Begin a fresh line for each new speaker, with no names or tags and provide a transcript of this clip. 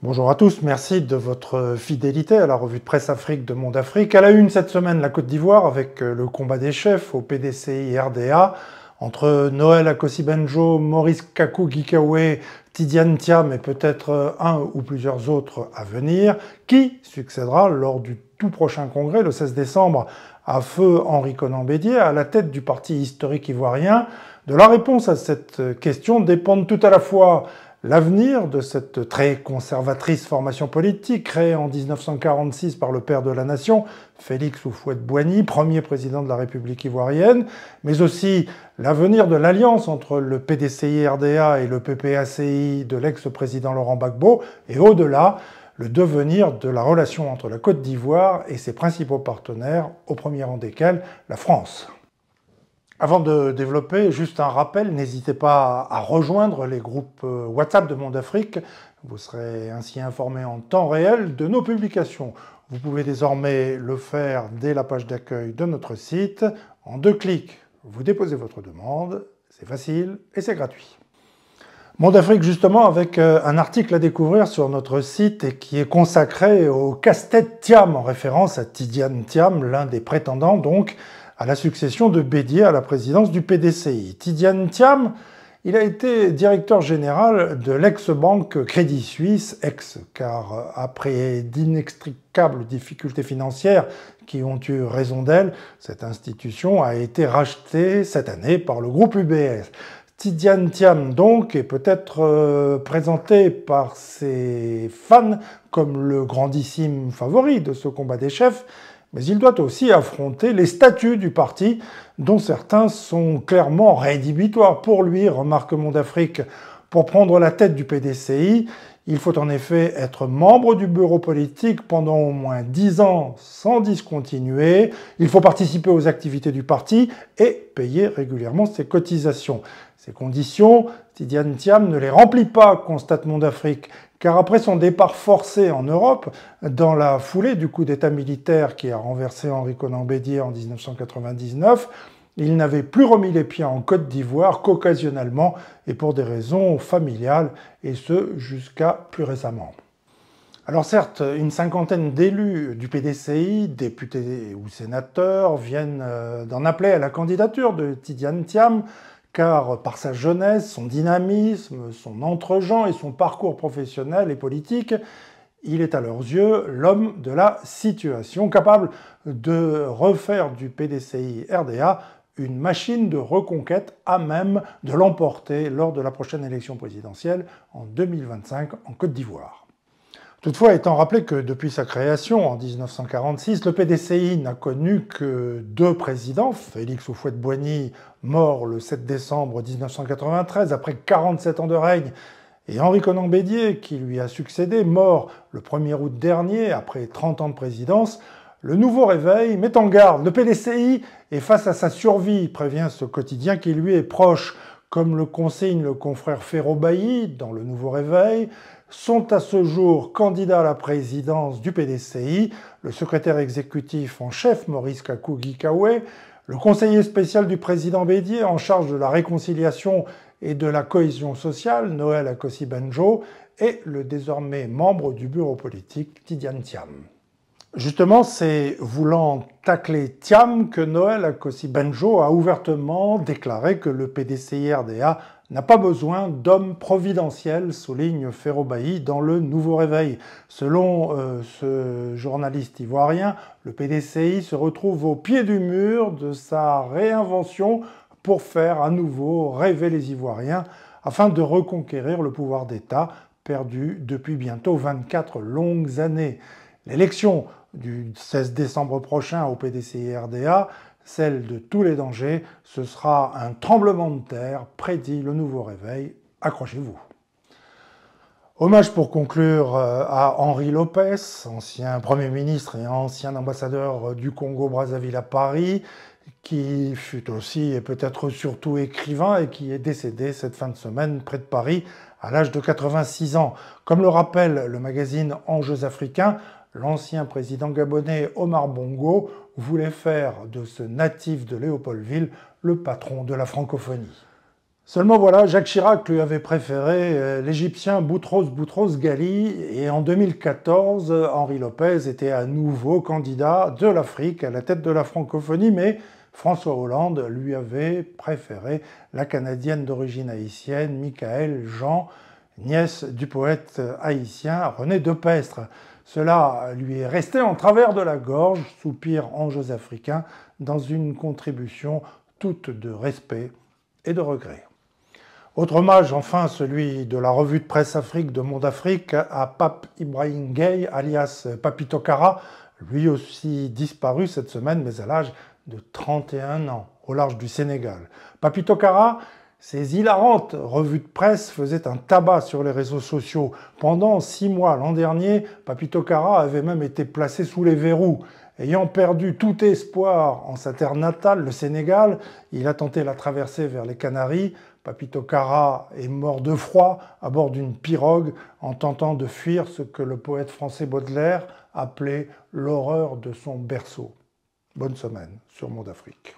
Bonjour à tous, merci de votre fidélité à la revue de presse Afrique de Monde Afrique. À la une cette semaine, la Côte d'Ivoire avec le combat des chefs au PDCI RDA entre Noël Akossi-Benjo, Maurice Kakou-Gikawe, Tidiane Thiam et peut-être un ou plusieurs autres à venir. Qui succédera lors du tout prochain congrès le 16 décembre à feu Henri Konan Bédié à la tête du parti historique ivoirien? De la réponse à cette question dépendent tout à la fois l'avenir de cette très conservatrice formation politique créée en 1946 par le père de la nation, Félix Houphouët-Boigny, premier président de la République ivoirienne, mais aussi l'avenir de l'alliance entre le PDCI-RDA et le PPACI de l'ex-président Laurent Gbagbo, et au-delà, le devenir de la relation entre la Côte d'Ivoire et ses principaux partenaires, au premier rang desquels la France. Avant de développer, juste un rappel, n'hésitez pas à rejoindre les groupes WhatsApp de Monde Afrique. Vous serez ainsi informé en temps réel de nos publications. Vous pouvez désormais le faire dès la page d'accueil de notre site. En 2 clics, vous déposez votre demande. C'est facile et c'est gratuit. Monde Afrique, justement, avec un article à découvrir sur notre site et qui est consacré au casse-tête Thiam, en référence à Tidiane Thiam, l'un des prétendants donc à la succession de Bédié à la présidence du PDCI. Tidiane Thiam, il a été directeur général de l'ex-banque Crédit Suisse, car après d'inextricables difficultés financières qui ont eu raison d'elle, cette institution a été rachetée cette année par le groupe UBS. Tidiane Thiam, donc, est peut-être présenté par ses fans comme le grandissime favori de ce combat des chefs, mais il doit aussi affronter les statuts du parti, dont certains sont clairement rédhibitoires pour lui, remarque Monde Afrique. Pour prendre la tête du PDCI, il faut en effet être membre du bureau politique pendant au moins 10 ans sans discontinuer. Il faut participer aux activités du parti et payer régulièrement ses cotisations. Ces conditions, Tidiane Thiam ne les remplit pas, constate Monde Afrique, car après son départ forcé en Europe, dans la foulée du coup d'État militaire qui a renversé Henri Konan Bédié en 1999, il n'avait plus remis les pieds en Côte d'Ivoire qu'occasionnellement et pour des raisons familiales, et ce jusqu'à plus récemment. Alors certes, une cinquantaine d'élus du PDCI, députés ou sénateurs, viennent d'en appeler à la candidature de Tidiane Thiam, car par sa jeunesse, son dynamisme, son entre-gens et son parcours professionnel et politique, il est à leurs yeux l'homme de la situation, capable de refaire du PDCI RDA une machine de reconquête à même de l'emporter lors de la prochaine élection présidentielle en 2025 en Côte d'Ivoire. Toutefois, étant rappelé que depuis sa création en 1946, le PDCI n'a connu que 2 présidents, Félix Houphouët-Boigny, mort le 7 décembre 1993 après 47 ans de règne, et Henri Konan Bédié, qui lui a succédé, mort le 1er août dernier après 30 ans de présidence, le nouveau réveil met en garde. Le PDCI est face à sa survie, prévient ce quotidien qui lui est proche, comme le consigne le confrère Ferro Bailly dans le nouveau réveil. Sont à ce jour candidats à la présidence du PDCI, le secrétaire exécutif en chef Maurice Kakou-Gikawe, le conseiller spécial du président Bédié en charge de la réconciliation et de la cohésion sociale, Noël Akossi-Benjo, et le désormais membre du bureau politique, Tidiane Thiam. Justement, c'est voulant tacler Thiam que Noël Akossi-Benjo a ouvertement déclaré que le PDCI-RDA n'a pas besoin d'hommes providentiels, souligne Ferro Bailly dans le Nouveau Réveil. Selon ce journaliste ivoirien, le PDCI se retrouve au pied du mur de sa réinvention pour faire à nouveau rêver les Ivoiriens afin de reconquérir le pouvoir d'État perdu depuis bientôt 24 longues années. L'élection du 16 décembre prochain au PDCI-RDA, celle de tous les dangers, ce sera un tremblement de terre, prédit le Nouveau Réveil. Accrochez-vous. Hommage pour conclure à Henri Lopez, ancien Premier ministre et ancien ambassadeur du Congo-Brazzaville à Paris, qui fut aussi et peut-être surtout écrivain et qui est décédé cette fin de semaine près de Paris à l'âge de 86 ans. Comme le rappelle le magazine Enjeux africains, l'ancien président gabonais Omar Bongo voulait faire de ce natif de Léopoldville le patron de la francophonie. Seulement voilà, Jacques Chirac lui avait préféré l'Égyptien Boutros Boutros-Ghali et en 2014, Henri Lopez était à nouveau candidat de l'Afrique à la tête de la francophonie, mais François Hollande lui avait préféré la Canadienne d'origine haïtienne, Michaëlle Jean, nièce du poète haïtien René Depestre. Cela lui est resté en travers de la gorge, soupir Enjeux africains, dans une contribution toute de respect et de regret. Autre hommage, enfin, celui de la revue de presse Afrique de Monde Afrique à Pape Ibrahim Gueye, alias Papito Kara, lui aussi disparu cette semaine, mais à l'âge de 31 ans, au large du Sénégal. Papito Kara, ses hilarantes revues de presse faisaient un tabac sur les réseaux sociaux. Pendant 6 mois l'an dernier, Papito Kara avait même été placé sous les verrous. Ayant perdu tout espoir en sa terre natale, le Sénégal, il a tenté la traversée vers les Canaries. Papito Kara est mort de froid à bord d'une pirogue en tentant de fuir ce que le poète français Baudelaire appelait l'horreur de son berceau. Bonne semaine sur Monde Afrique.